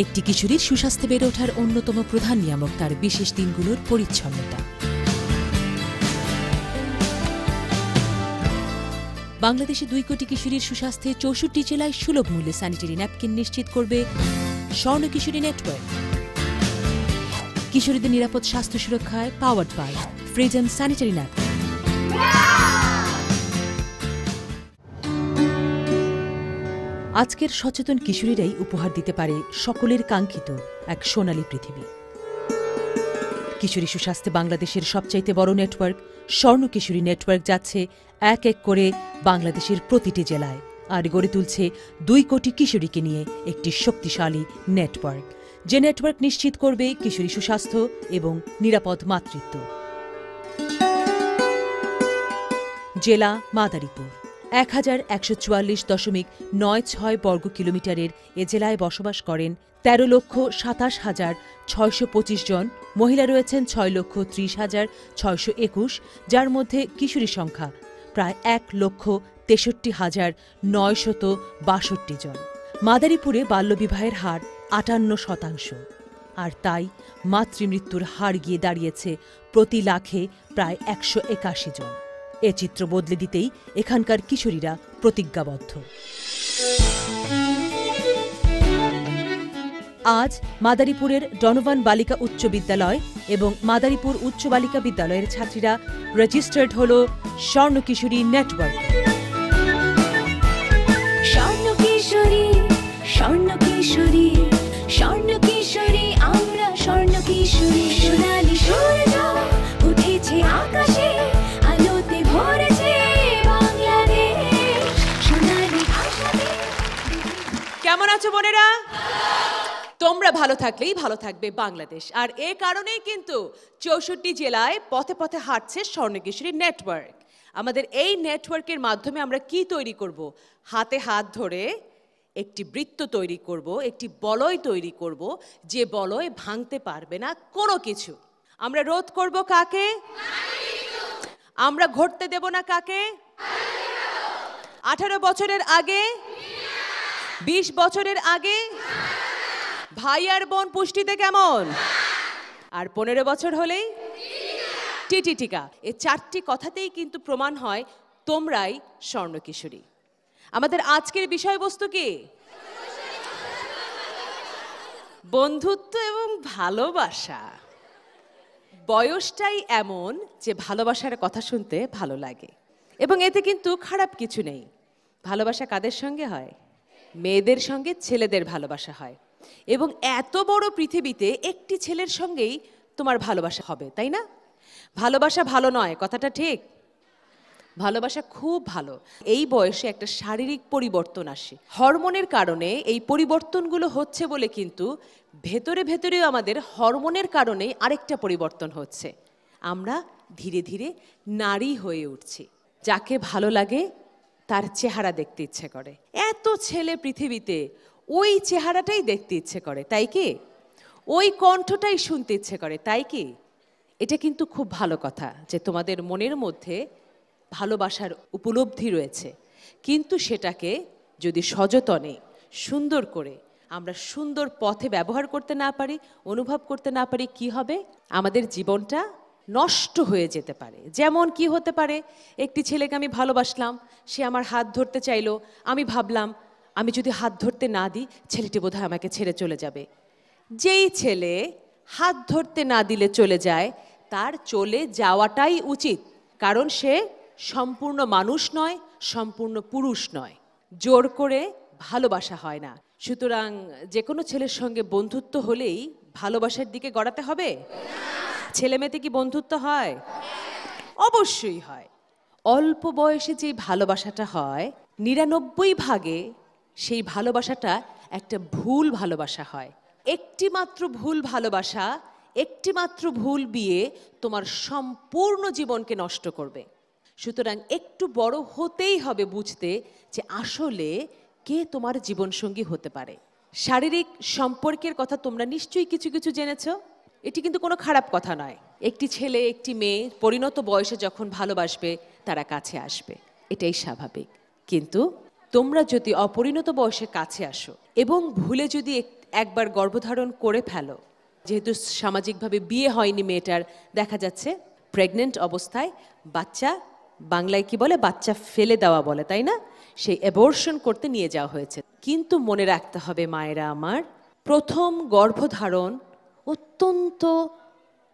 একটি কিশোরীর সুস্বাস্থ্যে বেড়ে ওঠার অন্যতম প্রধান নিয়ামক তার বিশেষ দিনগুলোর পরিচ্ছন্নতা। বাংলাদেশে 2 কোটি কিশোরীর সুস্বাস্থ্যে 64 জেলায় সুলভ মূল্যে স্যানিটারি ন্যাপকিন নিশ্চিত করবে স্বর্ণ কিশোরী নেটওয়ার্ক। কিশোরীদের নিরাপদ স্বাস্থ্য সুরক্ষায় পাওয়ার্ড বাই ফ্রিজেন স্যানিটারি ন্যাপকিন। আজকের সচেতন কিশোরীরাই উপহার দিতে পারে সকলের কাঙ্ক্ষিত এক সোনালী পৃথিবী। কিশোরী সুস্বাস্থ্যে বাংলাদেশের সবচাইতে বড় নেটওয়ার্ক স্বর্ণ কিশোরী নেটওয়ার্ক যাচ্ছে এক এক করে বাংলাদেশের প্রতিটি জেলায় আর গড়ে তুলছে 2 কোটি কিশোরীকে নিয়ে একটি শক্তিশালী নেটওয়ার্ক, যে নেটওয়ার্ক নিশ্চিত করবে কিশোরী সুস্বাস্থ্য এবং নিরাপদ মাতৃত্ব। জেলা মাদারীপুর 1144.96 বর্গ কিলোমিটারের এ জেলায় বসবাস করেন 13,27,625 জন। মহিলা রয়েছেন 6,30,621, যার মধ্যে কিশোরী সংখ্যা প্রায় 1,63,962 জন। মাদারীপুরে বাল্যবিবাহের হার 58%, আর তাই মাতৃমৃত্যুর হার গিয়ে দাঁড়িয়েছে প্রতি লাখে প্রায় 181 জন। এ চিত্র বদলে দিতেই এখানকার কিশোরীরা প্রতিজ্ঞাবদ্ধ। আজ মাদারীপুরের ডনোভান বালিকা উচ্চ বিদ্যালয় এবং মাদারীপুর উচ্চ বালিকা বিদ্যালয়ের ছাত্রীরা রেজিস্টার্ড হল স্বর্ণ কিশোরী নেটওয়ার্ক। স্বর্ণ কিশোরী, স্বর্ণ কিশোরী, স্বর্ণ কিশোরী, আমরা স্বর্ণ কিশোরী। সোনালী সূর্য উঠেছে আকাশে, আলোতে ভরেছে বাংলাদেশ, সোনালী আশাতে। কেমন আছো বোনেরা? তোমরা ভালো থাকলেই ভালো থাকবে বাংলাদেশ। আর এ কারণেই কিন্তু 64 জেলায় পথে পথে হাঁটছে স্বর্ণ কিশোরী নেটওয়ার্ক। আমাদের এই নেটওয়ার্কের মাধ্যমে আমরা কি তৈরি করব? হাতে হাত ধরে একটি বৃত্ত তৈরি করব, একটি বলয় তৈরি করব, যে বলয় ভাঙতে পারবে না কোনো কিছু। আমরা রোধ করব কাকে? আমরা ঘটতে দেব না কাকে? 18 বছরের আগে, 20 বছরের আগে, ভাই আর বোন পুষ্টিতে কেমন, আর 15 বছর হলেই টিটিটিকা। এই 4টি কথাতেই কিন্তু প্রমাণ হয় তোমরাই স্বর্ণ কিশোরী। আমাদের আজকের বিষয়বস্তু কি? বন্ধুত্ব এবং ভালোবাসা। বয়সটাই এমন যে ভালোবাসার কথা শুনতে ভালো লাগে, এবং এতে কিন্তু খারাপ কিছু নেই। ভালোবাসা কাদের সঙ্গে হয়? মেয়েদের সঙ্গে ছেলেদের ভালোবাসা হয়। এবং এত বড় পৃথিবীতে একটি ছেলের সঙ্গেই তোমার ভালোবাসা হবে, তাই না? ভালোবাসা ভালো নয়, কথাটা ঠিক? ভালোবাসা খুব ভালো। এই বয়সে একটা শারীরিক পরিবর্তন আসে, হরমোনের কারণে এই পরিবর্তনগুলো হচ্ছে বলে কিন্তু ভেতরে ভেতরেও আমাদের হরমোনের কারণেই আরেকটা পরিবর্তন হচ্ছে। আমরা ধীরে ধীরে নারী হয়ে উঠছি। যাকে ভালো লাগে তার চেহারা দেখতে ইচ্ছে করে। এত ছেলে পৃথিবীতে, ওই চেহারাটাই দেখতে ইচ্ছে করে, তাই কি? ওই কণ্ঠটাই শুনতে ইচ্ছে করে, তাই কি? এটা কিন্তু খুব ভালো কথা যে তোমাদের মনের মধ্যে ভালোবাসার উপলব্ধি রয়েছে, কিন্তু সেটাকে যদি সযতনে সুন্দর করে আমরা সুন্দর পথে ব্যবহার করতে না পারি, অনুভব করতে না পারি, কি হবে? আমাদের জীবনটা নষ্ট হয়ে যেতে পারে। যেমন কি হতে পারে? একটি ছেলেকে আমি ভালোবাসলাম, সে আমার হাত ধরতে চাইলো, আমি ভাবলাম আমি যদি হাত ধরতে না দিই ছেলেটি বোধহয় আমাকে ছেড়ে চলে যাবে। যেই ছেলে হাত ধরতে না দিলে চলে যায়, তার চলে যাওয়াটাই উচিত, কারণ সে সম্পূর্ণ মানুষ নয়, সম্পূর্ণ পুরুষ নয়। জোর করে ভালোবাসা হয় না। সুতরাং যে কোনো ছেলের সঙ্গে বন্ধুত্ব হলেই ভালোবাসার দিকে গড়াতে হবে। ছেলে মেয়েতে কি বন্ধুত্ব হয়? অবশ্যই হয়। অল্প বয়সে যে ভালোবাসাটা হয়, 99 ভাগে সেই ভালোবাসাটা একটা ভুল ভালোবাসা হয়। একটি মাত্র ভুল ভালোবাসা, একটি মাত্র ভুল বিয়ে তোমার সম্পূর্ণ জীবনকে নষ্ট করবে। সুতরাং একটু বড় হতেই হবে বুঝতে যে আসলে কে তোমার জীবনসঙ্গী হতে পারে। শারীরিক সম্পর্কের কথা তোমরা নিশ্চয়ই কিছু কিছু জেনেছো। এটি কিন্তু কোনো খারাপ কথা নয়। একটি ছেলে একটি মেয়ে পরিণত বয়সে যখন ভালোবাসবে, তারা কাছে আসবে, এটাই স্বাভাবিক। কিন্তু তোমরা যদি অপরিণত বয়সে কাছে আসো এবং ভুলে যদি একবার গর্ভধারণ করে ফেলো, যেহেতু সামাজিকভাবে বিয়ে হয়নি মেয়েটার, দেখা যাচ্ছে প্রেগনেন্ট অবস্থায় বাচ্চা, বাংলায় কি বলে, বাচ্চা ফেলে দেওয়া বলে, তাই না? সেই অ্যাবর্শন করতে নিয়ে যাওয়া হয়েছে। কিন্তু মনে রাখতে হবে মায়েরা আমার, প্রথম গর্ভধারণ অত্যন্ত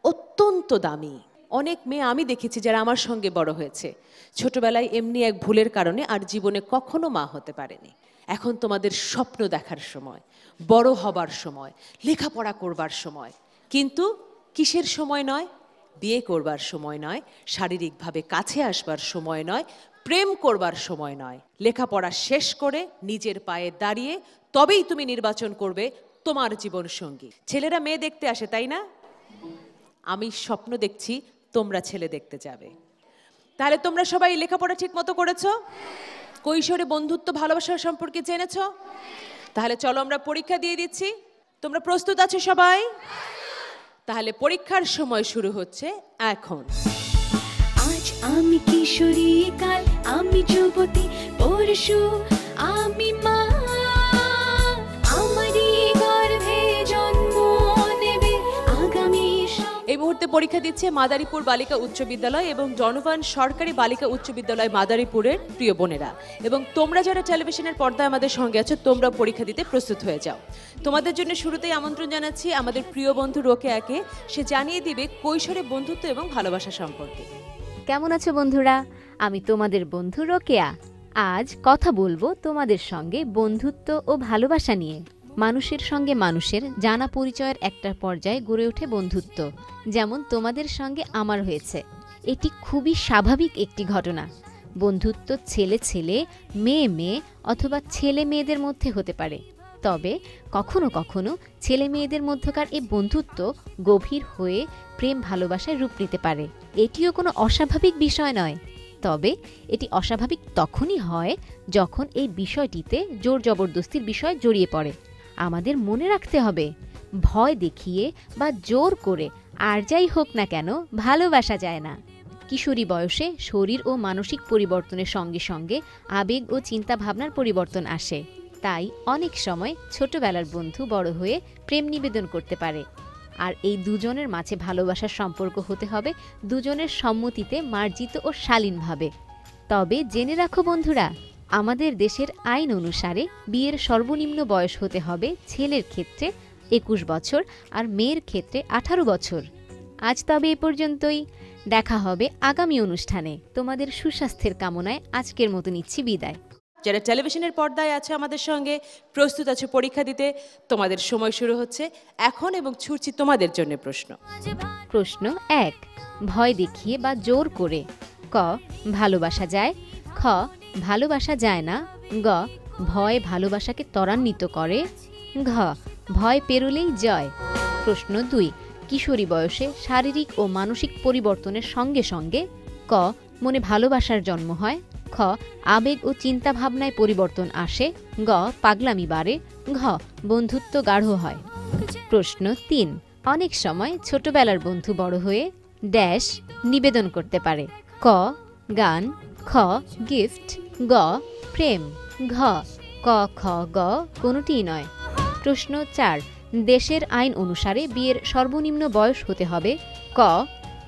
অত্যন্ত দামি। অনেক মেয়ে আমি দেখেছি যারা আমার সঙ্গে বড় হয়েছে, ছোটবেলায় এমনি এক ভুলের কারণে আর জীবনে কখনো মা হতে পারেনি। এখন তোমাদের স্বপ্ন দেখার সময়, বড় হবার সময়, লেখাপড়া করবার সময়, কিন্তু কিসের সময় নয়? বিয়ে করবার সময় নয়, শারীরিকভাবে কাছে আসবার সময় নয়, প্রেম করবার সময় নয়। লেখাপড়া শেষ করে নিজের পায়ে দাঁড়িয়ে তবেই তুমি নির্বাচন করবে তোমার জীবন সঙ্গী। ছেলেরা মেয়ে দেখতে আসে, তাই না? আমি স্বপ্ন দেখছি তোমরা ছেলে দেখতে যাবে। তাহলে তোমরা সবাই লেখাপড়া ঠিক মতো করেছো? কৈশোরে বন্ধুত্ব ভালোবাসা সম্পর্কে জেনেছো? তাহলে চলো আমরা পরীক্ষা দিয়ে দিচ্ছি। তোমরা প্রস্তুত আছো সবাই? তাহলে পরীক্ষার সময় শুরু হচ্ছে এখন। আজ আমি কিশোরী, কাল আমি যুবতী, পরশু আমি মা, আমারই গর্ভে জন্ম নেবে আগামী। এই মুহূর্তে পরীক্ষা দিচ্ছে মাদারীপুর বালিকা উচ্চ বিদ্যালয় এবং ডনোভান সরকারি বালিকা উচ্চ বিদ্যালয় মাদারীপুরের প্রিয় বোনেরা, এবং তোমরা যারা টেলিভিশনের পর্দায় আমাদের সঙ্গে আছো, তোমরা পরীক্ষা দিতে প্রস্তুত হয়ে যাও। তোমাদের জন্য শুরুতেই আমন্ত্রণ জানাচ্ছি আমাদের প্রিয় বন্ধু রোকেয়াকে। সে জানিয়ে দিবে কৈশোরে বন্ধুত্ব এবং ভালোবাসা সম্পর্কে। কেমন আছো বন্ধুরা? আমি তোমাদের বন্ধু রোকেয়া। আজ কথা বলবো তোমাদের সঙ্গে বন্ধুত্ব ও ভালোবাসা নিয়ে। মানুষের সঙ্গে মানুষের জানা পরিচয়ের একটা পর্যায়ে গড়ে ওঠে বন্ধুত্ব, যেমন তোমাদের সঙ্গে আমার হয়েছে। এটি খুবই স্বাভাবিক একটি ঘটনা। বন্ধুত্ব ছেলে ছেলে, মেয়ে মেয়ে অথবা ছেলে মেয়েদের মধ্যে হতে পারে। তবে কখনো কখনো ছেলে মেয়েদের মধ্যকার এই বন্ধুত্ব গভীর হয়ে প্রেম ভালোবাসায় রূপ নিতে পারে। এটিও কোনো অস্বাভাবিক বিষয় নয়। তবে এটি অস্বাভাবিক তখনই হয় যখন এই বিষয়টিতে জোর জবরদস্তির বিষয় জড়িয়ে পড়ে। আমাদের মনে রাখতে হবে, ভয় দেখিয়ে বা জোর করে আর যাই হোক না কেন ভালোবাসা যায় না। কিশোরী বয়সে শরীর ও মানসিক পরিবর্তনের সঙ্গে সঙ্গে আবেগ ও চিন্তা ভাবনার পরিবর্তন আসে। তাই অনেক সময় ছোটবেলার বন্ধু বড় হয়ে প্রেম নিবেদন করতে পারে। আর এই দুজনের মাঝে ভালোবাসার সম্পর্ক হতে হবে দুজনের সম্মতিতে মার্জিত ও শালীনভাবে। তবে জেনে রাখো বন্ধুরা, আমাদের দেশের আইন অনুসারে বিয়ের সর্বনিম্ন বয়স হতে হবে ছেলের ক্ষেত্রে 21 বছর আর মেয়ের ক্ষেত্রে 18 বছর। আজ তবে এ পর্যন্তই। দেখা হবে আগামী অনুষ্ঠানে। তোমাদের সুস্বাস্থ্যের কামনায় আজকের মতো নিচ্ছি বিদায়। যারা টেলিভিশনের পর্দায় আছে আমাদের সঙ্গে, প্রস্তুত আছে পরীক্ষা দিতে, তোমাদের সময় শুরু হচ্ছে এখন এবং ছুটছি তোমাদের জন্য প্রশ্ন। প্রশ্ন 1, ভয় দেখিয়ে বা জোর করে ক ভালোবাসা যায়, খ ভালোবাসা যায় না, গ ভয় ভালোবাসাকে ত্বরান্বিত করে, ঘ ভয় পেরোলেই জয়। প্রশ্ন 2, কিশোরী বয়সে শারীরিক ও মানসিক পরিবর্তনের সঙ্গে সঙ্গে ক মনে ভালোবাসার জন্ম হয়, খ আবেগ ও চিন্তা ভাবনায় পরিবর্তন আসে, গ পাগলামি বাড়ে, ঘ বন্ধুত্ব গাঢ় হয়। প্রশ্ন 3, অনেক সময় ছোটবেলার বন্ধু বড় হয়ে ড্যাশ নিবেদন করতে পারে, ক গান, খ গিফট, গ প্রেম, ঘ ক খ গ কোনোটিই নয়। প্রশ্ন 4, দেশের আইন অনুসারে বিয়ের সর্বনিম্ন বয়স হতে হবে ক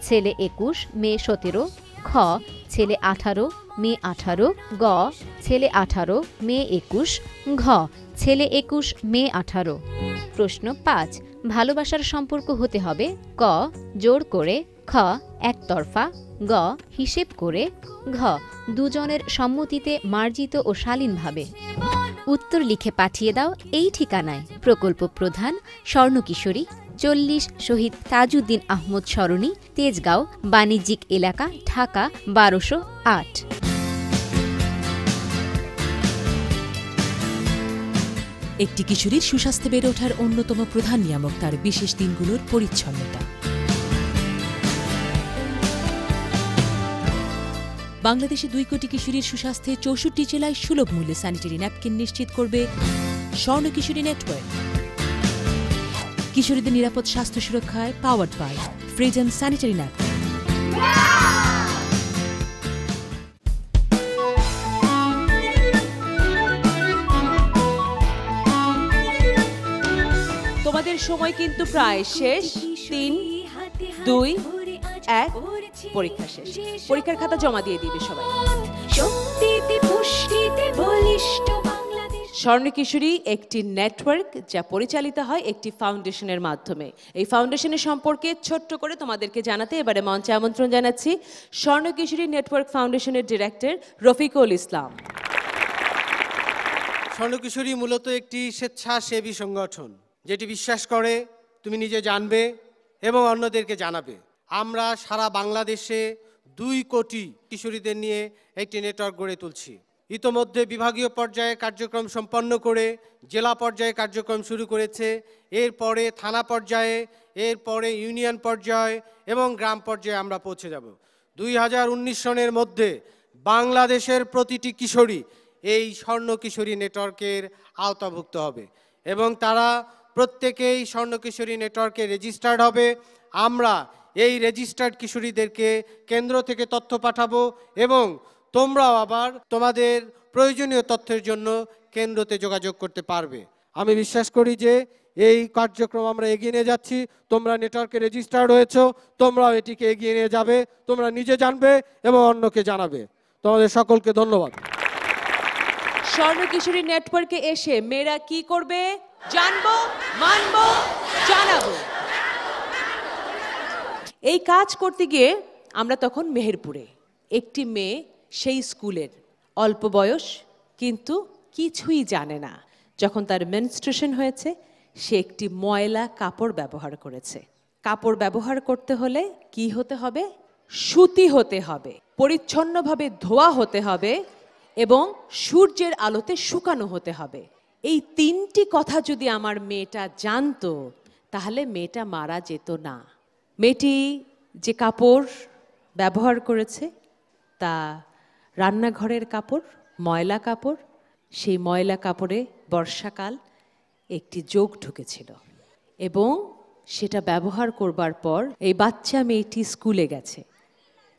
ছেলে 21, মেয়ে 17, খ ছেলে 18, মেয়ে 18, গ ছেলে 18, মেয়ে 21, ঘ ছেলে 21, মেয়ে 18। প্রশ্ন 5, ভালোবাসার সম্পর্ক হতে হবে ক জোর করে, খ একতরফা, গ হিসেব করে, ঘ দুজনের সম্মতিতে মার্জিত ও শালীনভাবে। উত্তর লিখে পাঠিয়ে দাও এই ঠিকানায়। প্রকল্প প্রধান স্বর্ণকিশোরী, 40 শহীদ তাজউদ্দিন আহমদ সরণি, তেজগাঁও, বাণিজ্যিক এলাকা, ঢাকা 1208। একটি কিশোরীর সুস্বাস্থ্যে বেড়ে ওঠার অন্যতম প্রধান নিয়ামক তার বিশেষ দিনগুলোর পরিচ্ছন্নতা। বাংলাদেশে 2 কোটি কিশোরীর সুস্বাস্থ্যে 64 জেলায় সুলভ মূল্যে স্যানিটারি ন্যাপকিন নিশ্চিত করবে স্বর্ণ কিশোরী নেটওয়ার্ক। কিশোরীদের নিরাপদ স্বাস্থ্য সুরক্ষায় পাওয়ার্ড বাই ফ্রিজেন স্যানিটারি ন্যাপকিন। তোমাদের সময় কিন্তু প্রায় শেষ। 3, 2, 1 পরীক্ষা শেষ। পরীক্ষার খাতা জমা দিয়ে দিবে সবাই। শক্তিতে পুষ্টিতে বলিষ্ঠ বাংলাদেশ। স্বর্ণকিশোরী একটি নেটওয়ার্ক যা পরিচালিত হয় একটি ফাউন্ডেশনের মাধ্যমে। এই ফাউন্ডেশনের সম্পর্কে ছোট্ট করে তোমাদেরকে জানাতে এবারে মঞ্চে আমন্ত্রণ জানাচ্ছি স্বর্ণকিশোরী নেটওয়ার্ক ফাউন্ডেশনের ডিরেক্টর রফিকুল ইসলাম। স্বর্ণকিশোরী মূলত একটি স্বেচ্ছাসেবী সংগঠন, যেটি বিশ্বাস করে তুমি নিজে জানবে এবং অন্যদেরকে জানাবে। আমরা সারা বাংলাদেশে 2 কোটি কিশোরীদের নিয়ে একটি নেটওয়ার্ক গড়ে তুলছি। ইতোমধ্যে বিভাগীয় পর্যায়ে কার্যক্রম সম্পন্ন করে জেলা পর্যায়ে কার্যক্রম শুরু করেছে, এরপরে থানা পর্যায়ে, এরপরে ইউনিয়ন পর্যায়ে এবং গ্রাম পর্যায়ে আমরা পৌঁছে যাব। 2019 সনের মধ্যে বাংলাদেশের প্রতিটি কিশোরী এই স্বর্ণকিশোরী নেটওয়ার্কের আওতাভুক্ত হবে এবং তারা প্রত্যেকেই স্বর্ণকিশোরী নেটওয়ার্কে রেজিস্টার্ড হবে। আমরা এই রেজিস্টার্ড কিশোরীদেরকে কেন্দ্র থেকে তথ্য পাঠাবো এবং তোমরাও আবার তোমাদের প্রয়োজনীয় তথ্যের জন্য কেন্দ্রতে যোগাযোগ করতে পারবে। আমি বিশ্বাস করি যে এই কার্যক্রম আমরা এগিয়ে নিয়ে যাচ্ছি। তোমরা নেটওয়ার্কে রেজিস্টার্ড হয়েছো, তোমরাও এটিকে এগিয়ে নিয়ে যাবে, তোমরা নিজে জানবে এবং অন্যকে জানাবে। তোমাদের সকলকে ধন্যবাদ। স্বর্ণকিশোরী নেটওয়ার্কে এসে মেয়েরা কি করবে? জানবো, মানবো, জানাবো। এই কাজ করতে গিয়ে আমরা তখন মেহেরপুরে, একটি মেয়ে সেই স্কুলের, অল্প বয়স কিন্তু কিছুই জানে না। যখন তার মেনস্ট্রুয়েশন হয়েছে সে একটি ময়লা কাপড় ব্যবহার করেছে। কাপড় ব্যবহার করতে হলে কি হতে হবে? সুতি হতে হবে, পরিচ্ছন্নভাবে ধোয়া হতে হবে এবং সূর্যের আলোতে শুকানো হতে হবে। এই 3টি কথা যদি আমার মেয়েটা জানতো তাহলে মেয়েটা মারা যেত না। মেয়েটি যে কাপড় ব্যবহার করেছে তা রান্নাঘরের কাপড়, ময়লা কাপড়। সেই ময়লা কাপড়ে বর্ষাকাল একটি যোগ ঢুকেছিল এবং সেটা ব্যবহার করবার পর এই বাচ্চা মেয়েটি স্কুলে গেছে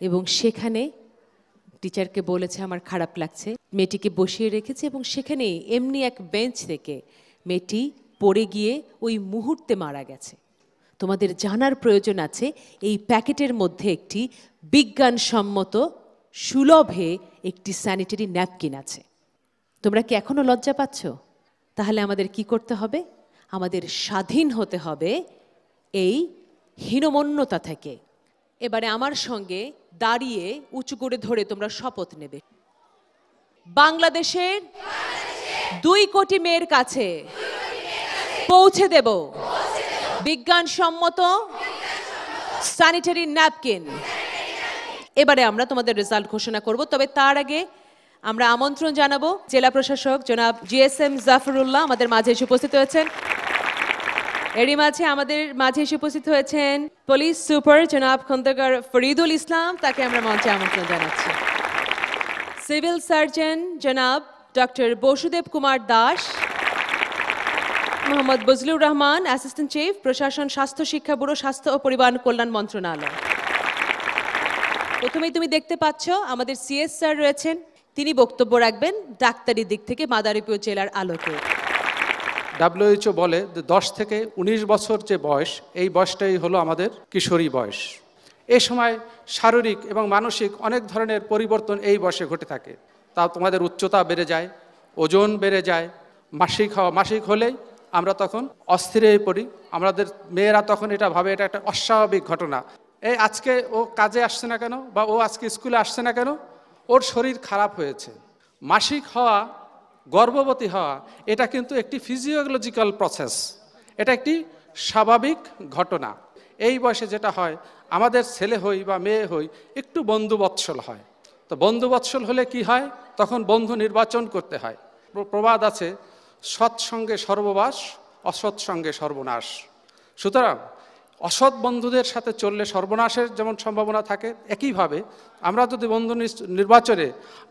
এবং সেখানে টিচারকে বলেছে আমার খারাপ লাগছে, মেয়েটিকে বসিয়ে রেখেছে এবং সেখানে এমনি এক বেঞ্চ থেকে মেয়েটি পড়ে গিয়ে ওই মুহূর্তে মারা গেছে। তোমাদের জানার প্রয়োজন আছে এই প্যাকেটের মধ্যে একটি বিজ্ঞানসম্মত সুলভে একটি স্যানিটারি ন্যাপকিন আছে। তোমরা কি এখনো লজ্জা পাচ্ছ? তাহলে আমাদের কি করতে হবে? আমাদের স্বাধীন হতে হবে এই হীনমন্যতা থেকে। এবারে আমার সঙ্গে দাঁড়িয়ে উঁচু করে ধরে তোমরা শপথ নেবে। বাংলাদেশের 2 কোটি মেয়ের কাছে পৌঁছে দেব বিজ্ঞানসম্মত স্যানিটারি ন্যাপকিন। এবারে আমরা তোমাদের রেজাল্ট ঘোষণা করব, তবে তার আগে আমরা আমন্ত্রণ জানাবো জেলা প্রশাসক জনাব GSM জাফরুল্লাহ আমাদের মাঝে এসে উপস্থিত হয়েছেন। এরই মাঝে আমাদের মাঝে এসে উপস্থিত হয়েছেন পুলিশ সুপার জনাব খন্দকার ফরিদুল ইসলাম, তাকে আমরা মঞ্চে আমন্ত্রণ জানাচ্ছি। সিভিল সার্জন জনাব doctor Basudeb Kumar Das, Mohammad Bazlur Rahman, assistant chief, প্রশাসন, স্বাস্থ্য শিক্ষা ব্যুরো, স্বাস্থ্য ও পরিবার কল্যাণ মন্ত্রণালয়। প্রথমেই তুমি দেখতে পাচ্ছ আমাদের CS স্যার রয়েছেন, তিনি বক্তব্য রাখবেন ডাক্তারি দিক থেকে মাদারীপুর জেলার আলোকে। WHO বলে যে 10 থেকে 19 বছর যে বয়স, এই বয়সটাই হলো আমাদের কিশোরী বয়স। এই সময় শারীরিক এবং মানসিক অনেক ধরনের পরিবর্তন এই বয়সে ঘটে থাকে। তা তোমাদের উচ্চতা বেড়ে যায়, ওজন বেড়ে যায়, মাসিক হলেই আমরা তখন অস্থির হয়ে পড়ি। আমাদের মেয়েরা তখন এটা ভাবে এটা একটা অস্বাভাবিক ঘটনা। এই আজকে ও কাজে আসছে না কেন, বা ও আজকে স্কুলে আসছে না কেন, ওর শরীর খারাপ হয়েছে। মাসিক হওয়া, গর্ভবতী হওয়া, এটা কিন্তু একটি ফিজিওলজিক্যাল প্রসেস, এটা একটি স্বাভাবিক ঘটনা। এই বয়সে যেটা হয়, আমাদের ছেলে হই বা মেয়ে হই একটু বন্ধুবৎসল হয়। তো বন্ধুবৎসল হলে কি হয়, তখন বন্ধু নির্বাচন করতে হয়। প্রবাদ আছে, সৎসঙ্গে সর্ববাস, অসৎ সঙ্গে সর্বনাশ। সুতরাং অসৎ বন্ধুদের সাথে চললে সর্বনাশের যেমন সম্ভাবনা থাকে, একইভাবে আমরা যদি বন্ধু নির্বাচনে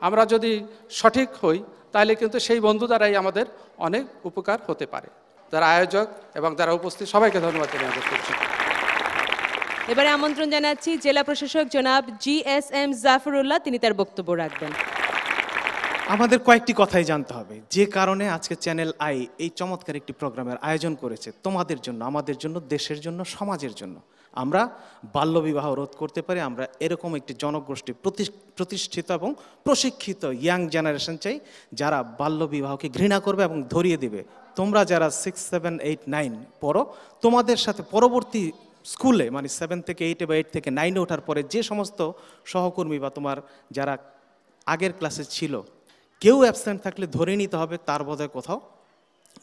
আমরা যদি সঠিক হই, তাহলে কিন্তু সেই বন্ধু দ্বারাই আমাদের অনেক উপকার হতে পারে। যারা আয়োজক এবং যারা উপস্থিত সবাইকে ধন্যবাদ জানাচ্ছি। এবারে আমন্ত্রণ জানাচ্ছি জেলা প্রশাসক জনাব GSM জাফরুল্লাহ, তিনি তার বক্তব্য রাখবেন। আমাদের কয়েকটি কথাই জানতে হবে, যে কারণে আজকে চ্যানেল আই এই চমৎকার একটি প্রোগ্রামের আয়োজন করেছে তোমাদের জন্য, আমাদের জন্য, দেশের জন্য, সমাজের জন্য। আমরা বাল্যবিবাহ রোধ করতে পারি, আমরা এরকম একটি জনগোষ্ঠী প্রতিষ্ঠিত এবং প্রশিক্ষিত ইয়াং জেনারেশন চাই, যারা বাল্যবিবাহকে ঘৃণা করবে এবং ধরিয়ে দিবে। তোমরা যারা 6, 7, 8, 9 পড়ো, তোমাদের সাথে পরবর্তী স্কুলে মানে 7 থেকে 8 বা 8 থেকে 9 ওঠার পরে যে সমস্ত সহকর্মী বা তোমার যারা আগের ক্লাসে ছিল, কেউ অ্যাবসেন্ট থাকলে ধরে নিতে হবে তার বোধহয় কোথাও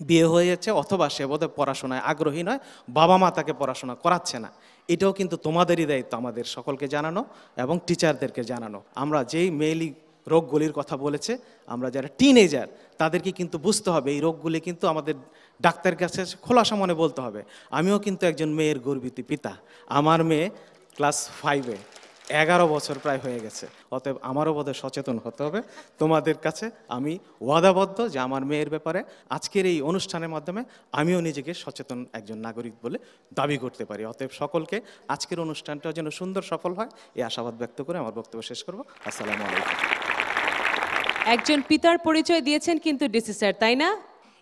বিয়ে হয়ে যাচ্ছে, অথবা সে বোধহয় পড়াশোনায় আগ্রহী নয়, বাবা মা তাকে পড়াশোনা করাচ্ছে না। এটাও কিন্তু তোমাদেরই দায়িত্ব আমাদের সকলকে জানানো এবং টিচারদেরকে জানানো। আমরা যেই মেইলি রোগগুলির কথা বলেছে, আমরা যারা টিনেজার তাদেরকে কিন্তু বুঝতে হবে এই রোগগুলি কিন্তু আমাদের ডাক্তারের কাছে খোলাসা মনে বলতে হবে। আমিও কিন্তু একজন মেয়ের গর্বিত পিতা। আমার মেয়ে ক্লাস 5-এ, 11 বছর প্রায় হয়ে গেছে। অতএব আমারও বোধহয় সচেতন হতে হবে। তোমাদের কাছে আমি ওয়াদাবদ্ধ যে আমার মেয়ের ব্যাপারে আজকের এই অনুষ্ঠানের মাধ্যমে আমিও নিজেকে সচেতন একজন নাগরিক বলে দাবি করতে পারি। অতএব সকলকে আজকের অনুষ্ঠানটা যেন সুন্দর সফল হয় এই আশাবাদ ব্যক্ত করে আমার বক্তব্য শেষ করব। আসসালামু আলাইকুম। একজন পিতার পরিচয় দিয়েছেন কিন্তু ডিসি স্যার, তাই না?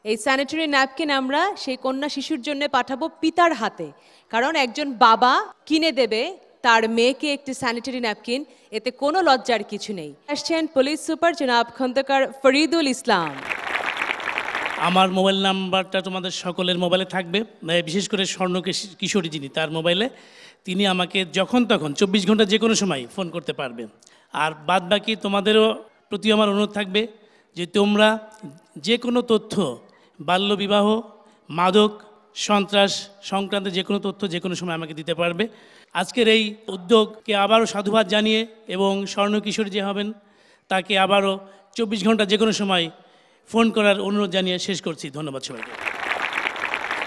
এই স্যানিটারি ন্যাপকিন আমরা সেই কন্যা শিশুর জন্য পাঠাবো পিতার হাতে, কারণ একজন বাবা কিনে দেবে তার মেয়েকে একটি স্যানিটারি ন্যাপকিন, এতে কোনো লজ্জার কিছু নেই। আসছেন পুলিশ সুপার জনাব খন্দকার ফরিদুল ইসলাম। আমার মোবাইল নাম্বারটা তোমাদের সকলের মোবাইলে থাকবে, বিশেষ করে স্বর্ণ কিশোরী যিনি, তার মোবাইলে। তিনি আমাকে যখন তখন 24 ঘন্টা যে কোনো সময় ফোন করতে পারবে। আর বাদ বাকি তোমাদেরও প্রতি আমার অনুরোধ থাকবে যে তোমরা যে কোনো তথ্য, বাল্যবিবাহ, মাদক, সন্ত্রাস সংক্রান্ত যে কোনো তথ্য যে কোনো সময় আমাকে দিতে পারবে। আজকের এই উদ্যোগকে আবারও সাধুবাদ জানিয়ে এবং স্বর্ণ কিশোরী যে হবেন তাকে আবারও 24 ঘন্টা যে কোনো সময় ফোন করার অনুরোধ জানিয়ে শেষ করছি। ধন্যবাদ সবাইকে।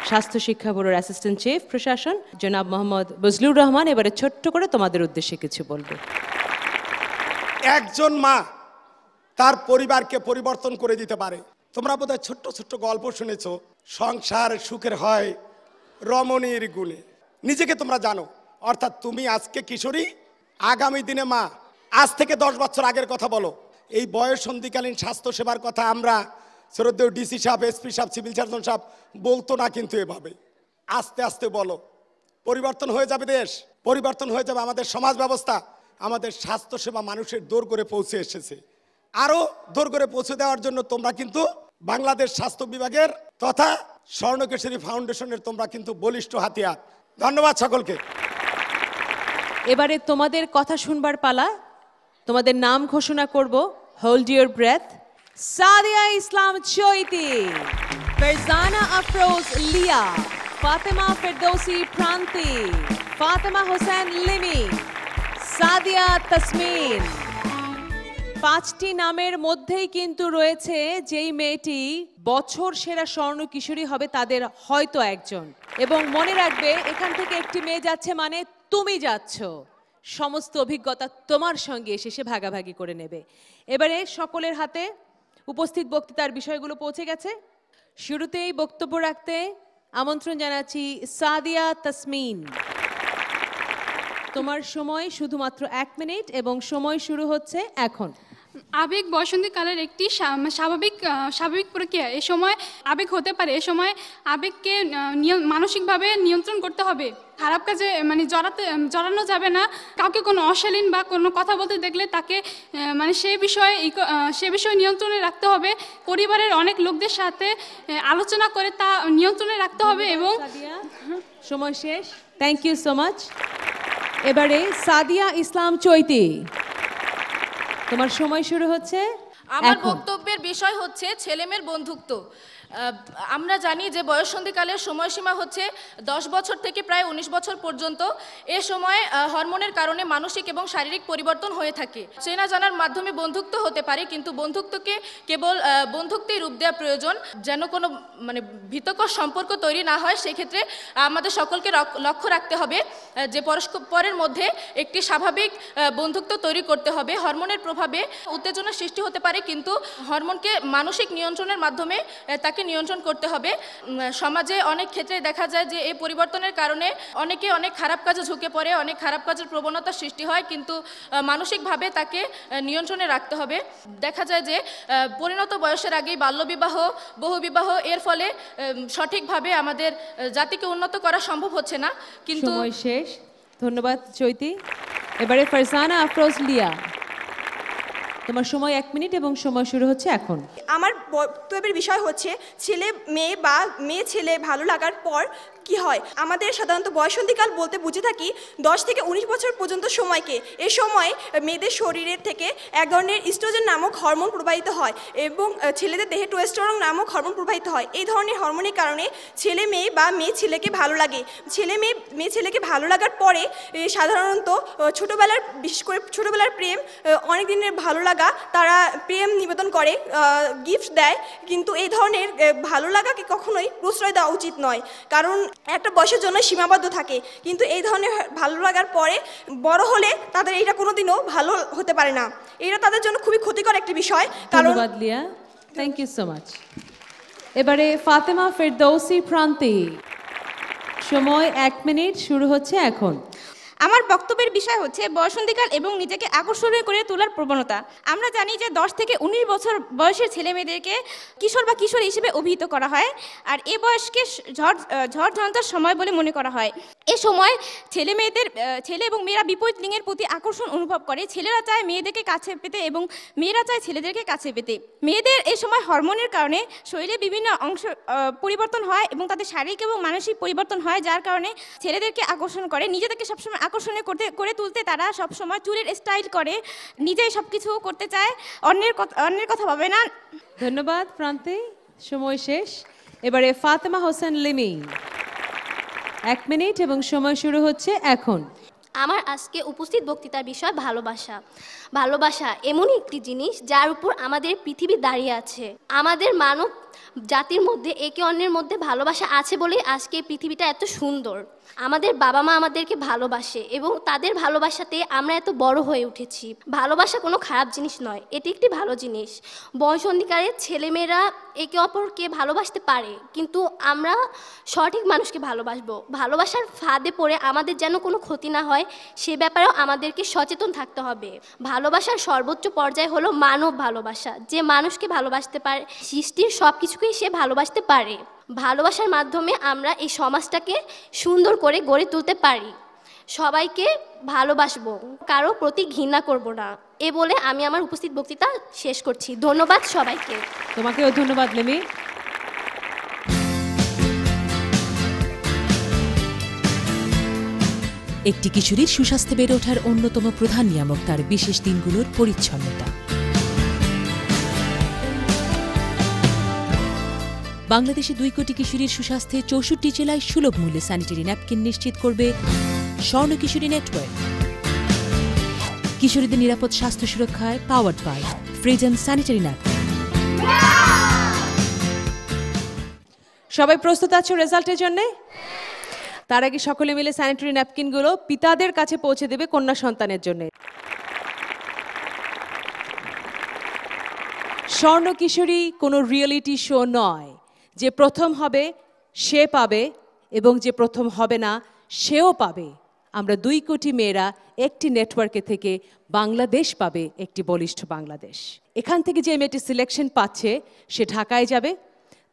স্বাস্থ্য শিক্ষা ব্যুরোর অ্যাসিস্ট্যান্ট চিফ প্রশাসন জনাব মোহাম্মদ বজলুর রহমান এবারে ছোট্ট করে তোমাদের উদ্দেশ্যে কিছু বলবে। একজন মা তার পরিবারকে পরিবর্তন করে দিতে পারে। তোমরা বোধহয় ছোট্ট ছোট্ট গল্প শুনেছ, সংসার সুখের হয় রমণীর গুণে। নিজেকে তোমরা জানো, অর্থাৎ তুমি আজকে কিশোরী, আগামী দিনে মা। আজ থেকে 10 বছর আগের কথা বলো। এই বয়স সন্ধিকালীন স্বাস্থ্যসেবার কথা আমরা শ্রদ্ধেয় ডিসি সাহেব, এসপি সাহেব, সিভিল সার্জন সাহেব বলতো না, কিন্তু এভাবে আস্তে আস্তে বলো। পরিবর্তন হয়ে যাবে দেশ, পরিবর্তন হয়ে যাবে আমাদের সমাজ ব্যবস্থা। আমাদের স্বাস্থ্যসেবা মানুষের দূর করে পৌঁছে এসেছে। আরও দূর করে পৌঁছে দেওয়ার জন্য তোমরা কিন্তু বাংলাদেশ স্বাস্থ্য বিভাগের তথা স্বর্ণকেশরী ফাউন্ডেশনের তোমরা কিন্তু বলিষ্ঠ হাতিয়ার। ধন্যবাদ সকলকে। এবারে তোমাদের কথা শুনবার পালা। তোমাদের নাম ঘোষণা করব। Hold your breath. Sadia Islam Chaiti, Ferzana Afroz Lia, Fatema Ferdousi প্রান্তি, ফাতেমা হোসেন লিমি, সাদিয়া তাসমিন। 5টি নামের মধ্যেই কিন্তু রয়েছে যেই মেয়েটি বছর সেরা স্বর্ণ কিশোরী হবে তাদের হয়তো একজন। এবং মনে রাখবে, এখান থেকে একটি মেয়ে যাচ্ছে মানে তুমি যাচ্ছ। সমস্ত অভিজ্ঞতা তোমার সঙ্গে এসে সে ভাগাভাগি করে নেবে। এবারে সকলের হাতে উপস্থিত বক্তৃতার বিষয়গুলো পৌঁছে গেছে। শুরুতেই বক্তব্য রাখতে আমন্ত্রণ জানাচ্ছি সাদিয়া তাসমিন। তোমার সময় শুধুমাত্র 1 মিনিট এবং সময় শুরু হচ্ছে এখন। আবেগ বসন্তকালের একটি স্বাভাবিক প্রক্রিয়া। এ সময় আবেগ হতে পারে, এ সময় আবেগকে মানসিকভাবে নিয়ন্ত্রণ করতে হবে। খারাপ কাজে জড়ানো যাবে না। কাউকে কোনো অশালীন বা কোনো কথা বলতে দেখলে তাকে সে বিষয়ে নিয়ন্ত্রণে রাখতে হবে। পরিবারের অনেক লোকদের সাথে আলোচনা করে তা নিয়ন্ত্রণে রাখতে হবে। এবং সময় শেষ। Thank you so much. এবারে সাদিয়া ইসলাম চৈতি, তোমার সময় শুরু হচ্ছে। আমার বক্তব্যের বিষয় হচ্ছে ছেলেমেয়ের বন্ধুত্ব। আমরা জানি যে বয়ঃসন্ধিকালের সময়সীমা হচ্ছে 10 বছর থেকে প্রায় 19 বছর পর্যন্ত। এ সময় হরমোনের কারণে মানসিক এবং শারীরিক পরিবর্তন হয়ে থাকে। চেনা জানার মাধ্যমে বন্ধুত্ব হতে পারে, কিন্তু বন্ধুত্বকে কেবল বন্ধুত্বেই রূপ দেওয়া প্রয়োজন, যেন কোনো ভীতকর সম্পর্ক তৈরি না হয়। সেক্ষেত্রে আমাদের সকলকে লক্ষ্য রাখতে হবে যে পরস্পরের মধ্যে একটি স্বাভাবিক বন্ধুত্ব তৈরি করতে হবে। হরমোনের প্রভাবে উত্তেজনা সৃষ্টি হতে পারে, কিন্তু হরমোনকে মানসিক নিয়ন্ত্রণের মাধ্যমে তাকে তাকে নিয়ন্ত্রণ করতে হবে। সমাজে অনেক ক্ষেত্রে দেখা যায় যে এই পরিবর্তনের কারণে অনেকে অনেক খারাপ কাজে ঝুঁকে পড়ে, অনেক খারাপ কাজের প্রবণতা সৃষ্টি হয়, কিন্তু মানসিকভাবে তাকে নিয়ন্ত্রণে রাখতে হবে। দেখা যায় যে পরিণত বয়সের আগেই বাল্যবিবাহ, বহুবিবাহ, এর ফলে সঠিকভাবে আমাদের জাতিকে উন্নত করা সম্ভব হচ্ছে না। কিন্তু সময় শেষ। ধন্যবাদ চৈতি। এবারে ফারজানা আফরোজ লিয়া, তোমার সময় 1 মিনিট এবং সময় শুরু হচ্ছে এখন। আমার বক্তব্যের বিষয় হচ্ছে ছেলে মেয়ে বা মেয়ে ছেলে ভালো লাগার পর কি হয়। আমাদের সাধারণত বয়ঃসন্ধিকাল বলতে বুঝে থাকি 10 থেকে 19 বছর পর্যন্ত সময়কে। এ সময় মেয়েদের শরীরের থেকে এক ধরনের ইস্ট্রোজেন নামক হরমোন প্রবাহিত হয় এবং ছেলেদের দেহে টেস্টোস্টেরন নামক হরমোন প্রবাহিত হয়। এই ধরনের হরমোনের কারণে ছেলে মেয়ে বা মেয়ে ছেলেকে ভালো লাগে। মেয়ে ছেলেকে ভালো লাগার পরে সাধারণত ছোটোবেলার, বিশেষ করে ছোটোবেলার প্রেম, অনেক দিনের ভালো লাগা, তারা প্রেম নিবেদন করে, গিফট দেয়। কিন্তু এই ধরনের ভালো লাগাকে কখনোই প্রশ্রয় দেওয়া উচিত নয়, কারণ একটা বয়সের জন্য সীমাবদ্ধ থাকে। কিন্তু এই ধরনের ভালো লাগার পরে বড় হলে তাদের এটা কোনোদিনও ভালো হতে পারে না। এটা তাদের জন্য খুবই ক্ষতিকর একটি বিষয়। ধন্যবাদ লিয়া, থ্যাংক ইউ সো মাচ। এবারে ফাতেমা ফেরদৌসি প্রান্তি, সময় 1 মিনিট শুরু হচ্ছে এখন। আমার বক্তব্যের বিষয় হচ্ছে বয়ঃসন্ধিকাল এবং নিজেকে আকর্ষণীয় করে তোলার প্রবণতা। আমরা জানি যে 10 থেকে 19 বছর বয়সের ছেলে মেয়েদেরকে কিশোর বা কিশোরী হিসেবে অভিহিত করা হয়, আর এ বয়সকে ঝড়ঝঞ্ঝার সময় বলে মনে করা হয়। এ সময় ছেলে এবং মেয়েরা বিপরীত লিঙ্গের প্রতি আকর্ষণ অনুভব করে। ছেলেরা চায় মেয়েদেরকে কাছে পেতে এবং মেয়েরা চায় ছেলেদেরকে কাছে পেতে। মেয়েদের এই সময় হরমোনের কারণে শরীরে বিভিন্ন অংশ পরিবর্তন হয় এবং তাদের শারীরিক এবং মানসিক পরিবর্তন হয়, যার কারণে ছেলেদেরকে আকর্ষণ করে। নিজেদেরকে সবসময় আকর্ষণীয় করে তুলতে তারা সবসময় চুলের স্টাইল করে, নিজেই সব কিছু করতে চায়, অন্যের কথা ভাবে না। ধন্যবাদ প্রান্তি, সময় শেষ। এবারে ফাতেমা হোসেন লিমি, 1 মিনিট এবং সময় শুরু হচ্ছে এখন। আমার আজকে উপস্থিত বক্তৃতার বিষয় ভালোবাসা। ভালোবাসা এমনই একটি জিনিস যার উপর আমাদের পৃথিবী দাঁড়িয়ে আছে। আমাদের মানব জাতির মধ্যে একে অন্যের মধ্যে ভালোবাসা আছে বলেই আজকে পৃথিবীটা এত সুন্দর। আমাদের বাবা মা আমাদেরকে ভালোবাসে এবং তাদের ভালোবাসাতে আমরা এত বড় হয়ে উঠেছি। ভালোবাসা কোনো খারাপ জিনিস নয়, এটি একটি ভালো জিনিস। বয়ঃসন্ধিকালে ছেলেমেয়েরা একে অপরকে ভালোবাসতে পারে, কিন্তু আমরা সঠিক মানুষকে ভালোবাসবো। ভালোবাসার ফাঁদে পড়ে আমাদের যেন কোনো ক্ষতি না হয় সে ব্যাপারেও আমাদেরকে সচেতন থাকতে হবে। ভালোবাসার সর্বোচ্চ পর্যায় হলো মানব ভালোবাসা, যে মানুষকে ভালোবাসতে পারে, সৃষ্টির সব কিছুকেই সে ভালোবাসতে পারে। ভালোবাসার মাধ্যমে আমরা এই সমাজটাকে সুন্দর করে গড়ে তুলতে পারি। সবাইকে ভালোবাসবো, কারো প্রতি ঘৃণা করব না, এ বলে আমি আমার উপস্থিত বক্তৃতা শেষ করছি। ধন্যবাদ সবাইকে। তোমাকেও ধন্যবাদ লিমি। একটি কিশোরীর সুস্বাস্থ্যে বেড়ে ওঠার অন্যতম প্রধান নিয়ামক তার বিশেষ দিনগুলোর পরিচ্ছন্নতা। বাংলাদেশে 2 কোটি কিশোরীর সুস্বাস্থ্যে 64 জেলায় সুলভ মূল্যে স্যানিটারি ন্যাপকিন নিশ্চিত করবে স্বর্ণ কিশোরী নেটওয়ার্ক। কিশোরীদের নিরাপদ স্বাস্থ্য সুরক্ষায় পাওয়ার্ড বাই ফ্রিজেন স্যানিটারি ন্যাপকিন। সবাই প্রস্তুত আছো রেজাল্টের জন্য? তার আগে সকলে মিলে স্যানিটারি ন্যাপকিনগুলো পিতাদের কাছে পৌঁছে দেবে কন্যা সন্তানের জন্য। স্বর্ণ কিশোরী কোনো রিয়েলিটি শো নয়। যে প্রথম হবে সে পাবে এবং যে প্রথম হবে না সেও পাবে। আমরা 2 কোটি মেয়েরা একটি নেটওয়ার্কে থেকে বাংলাদেশ পাবে একটি বলিষ্ঠ বাংলাদেশ। এখান থেকে যে মেয়েটি সিলেকশন পাচ্ছে সে ঢাকায় যাবে,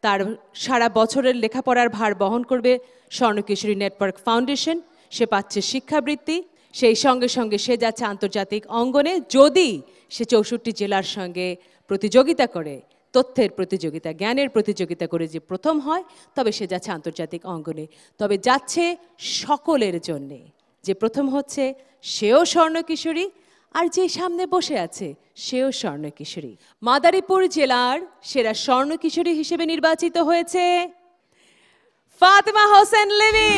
তার সারা বছরের লেখাপড়ার ভার বহন করবে স্বর্ণ কিশোরী নেটওয়ার্ক ফাউন্ডেশন। সে পাচ্ছে শিক্ষাবৃত্তি, সেই সঙ্গে সঙ্গে সে যাচ্ছে আন্তর্জাতিক অঙ্গনে। যদি সে 64 জেলার সঙ্গে প্রতিযোগিতা করে, তথ্যের প্রতিযোগিতা, জ্ঞানের প্রতিযোগিতা করে যে প্রথম হয়, তবে সে যাচ্ছে আন্তর্জাতিক অঙ্গনে। তবে যাচ্ছে সকলের জন্যে। যে প্রথম হচ্ছে সেও স্বর্ণ কিশোরী, আর যে সামনে বসে আছে সেও স্বর্ণ কিশোরী। মাদারীপুর জেলার সেরা স্বর্ণ কিশোরী হিসেবে নির্বাচিত হয়েছে ফাতেমা হোসেন লিমি।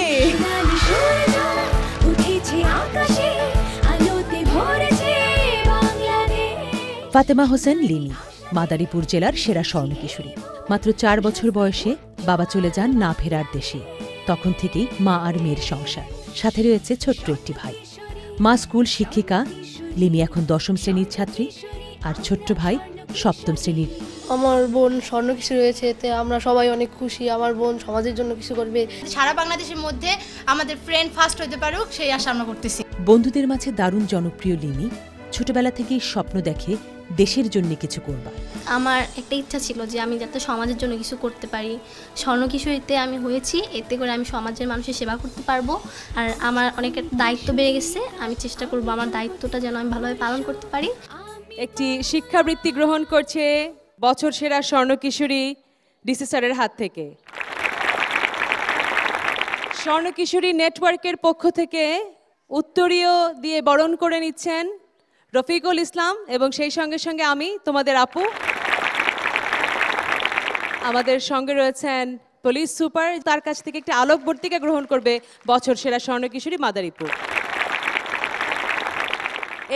ফাতেমা হোসেন লিমি মাদারীপুর জেলার সেরা স্বর্ণ কিশোরী। মাত্র 4 বছর বয়সে বাবা চলে যান না ফেরার দেশে। তখন থেকেই মা আর মেয়ের সংসার, সাথে রয়েছে ছোট্ট একটি ভাই। মা স্কুল শিক্ষিকা, লিমি এখন 10ম শ্রেণীর ছাত্রী, আর ছোট্ট ভাই 7ম শ্রেণীর আমার বোন স্বর্ণ কিশোরী রয়েছে, এতে আমরা সবাই অনেক খুশি। আমার বোন সমাজের জন্য কিছু করবে। সারা বাংলাদেশের মধ্যে আমাদের ফ্রেন্ড ফার্স্ট হতে পারুক সেই আশা আমরা করতেছি। বন্ধুদের মাঝে দারুণ জনপ্রিয় লিনি ছোটবেলা থেকেই স্বপ্ন দেখে দেশের জন্য কিছু করবার। আমার একটা ইচ্ছা ছিল যে আমি যাতে সমাজের জন্য কিছু করতে পারি। স্বর্ণ কিশোরীতে আমি হয়েছি, এতে করে আমি সমাজের মানুষের সেবা করতে পারবো। আর আমার অনেক দায়িত্ব বেড়ে গেছে, আমি চেষ্টা করব আমার দায়িত্বটা যেন আমি ভালোভাবে পালন করতে পারি। একটি শিক্ষাবৃত্তি গ্রহণ করছে বছর সেরা স্বর্ণ কিশোরী ডিসি স্যারের হাত থেকে। স্বর্ণ কিশোরী নেটওয়ার্কের পক্ষ থেকে উত্তরীয় দিয়ে বরণ করে নিচ্ছেন রফিকুল ইসলাম এবং সেই সঙ্গে সঙ্গে আমি তোমাদের আপু। আমাদের সঙ্গে রয়েছেন পুলিশ সুপার, তার কাছ থেকে একটি আলোকবর্তিকা গ্রহণ করবে বছর সেরা স্বর্ণ কিশোরী মাদারীপুর।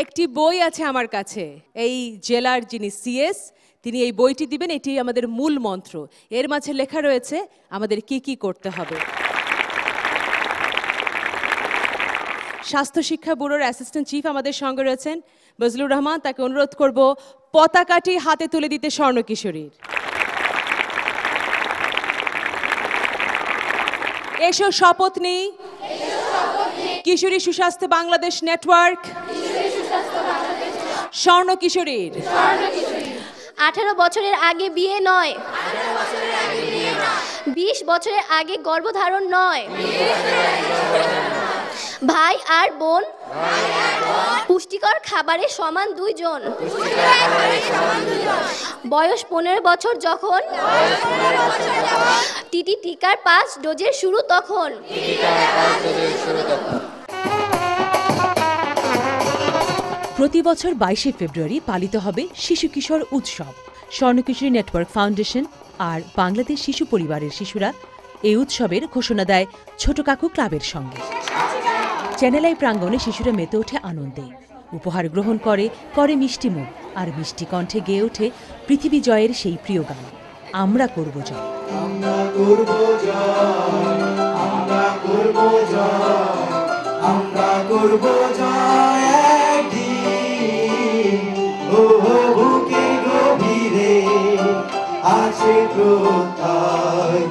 একটি বই আছে আমার কাছে, এই জেলার যিনি সিএস তিনি এই বইটি দিবেন, এটি আমাদের মূল মন্ত্র। এর মাঝে লেখা রয়েছে আমাদের কি কি করতে হবে। স্বাস্থ্য শিক্ষা ব্যুরোর অ্যাসিস্ট্যান্ট চিফ আমাদের সঙ্গে রয়েছেন বজলুর রহমান, তাকে অনুরোধ করব পতাকাটি হাতে তুলে দিতে স্বর্ণ কিশোরীর। এসো শপথ নিই, কিশোরী সুস্বাস্থ্য বাংলাদেশ নেটওয়ার্ক স্বর্ণ কিশোরীর। 18 বছরের আগে বিয়ে নয়, 20 বছরের আগে গর্ভধারণ নয়, ভাই আর বোন পুষ্টিকর খাবারে সমান 2 জন, বয়স 15 বছর যখন টিটি টিকার 5 ডোজের শুরু তখন। প্রতি বছর 22শে ফেব্রুয়ারি পালিত হবে শিশু কিশোর উৎসব। স্বর্ণ কিশোরী নেটওয়ার্ক ফাউন্ডেশন আর বাংলাদেশ শিশু পরিবারের শিশুরা এই উৎসবের ঘোষণা দেয় ছোট কাকু ক্লাবের সঙ্গে। চ্যানেল আই প্রাঙ্গণে শিশুরা মেতে ওঠে আনন্দে, উপহার গ্রহণ করে মিষ্টি মুখ, আর মিষ্টি কণ্ঠে গেয়ে ওঠে পৃথিবী জয়ের সেই প্রিয় গান আমরা করব জয়। আমরা করব জয়, আমরা করব জয়, আমরা করব জয় একদিন। ও বুকে গভীরে আছে প্রত্যয়,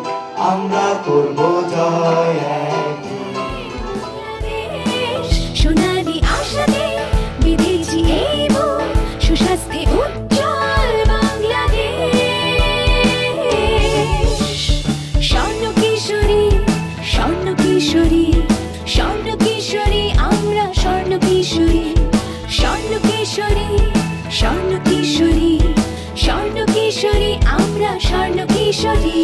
আমরা করব জয় একদিন। সোনালি আশাতে বিধেছি এই বুক, সুস্বাস্থ্যে উজ্জ্বল বাংলাদেশ। স্বর্ণ কিশোরী, স্বর্ণ কিশোরী, স্বর্ণ কিশোরী, আমরা স্বর্ণ কিশোরী, স্বর্ণ কিশোরী, স্বর্ণ কিশোরী, স্বর্ণ কিশোরী, আমরা স্বর্ণ কিশোরী।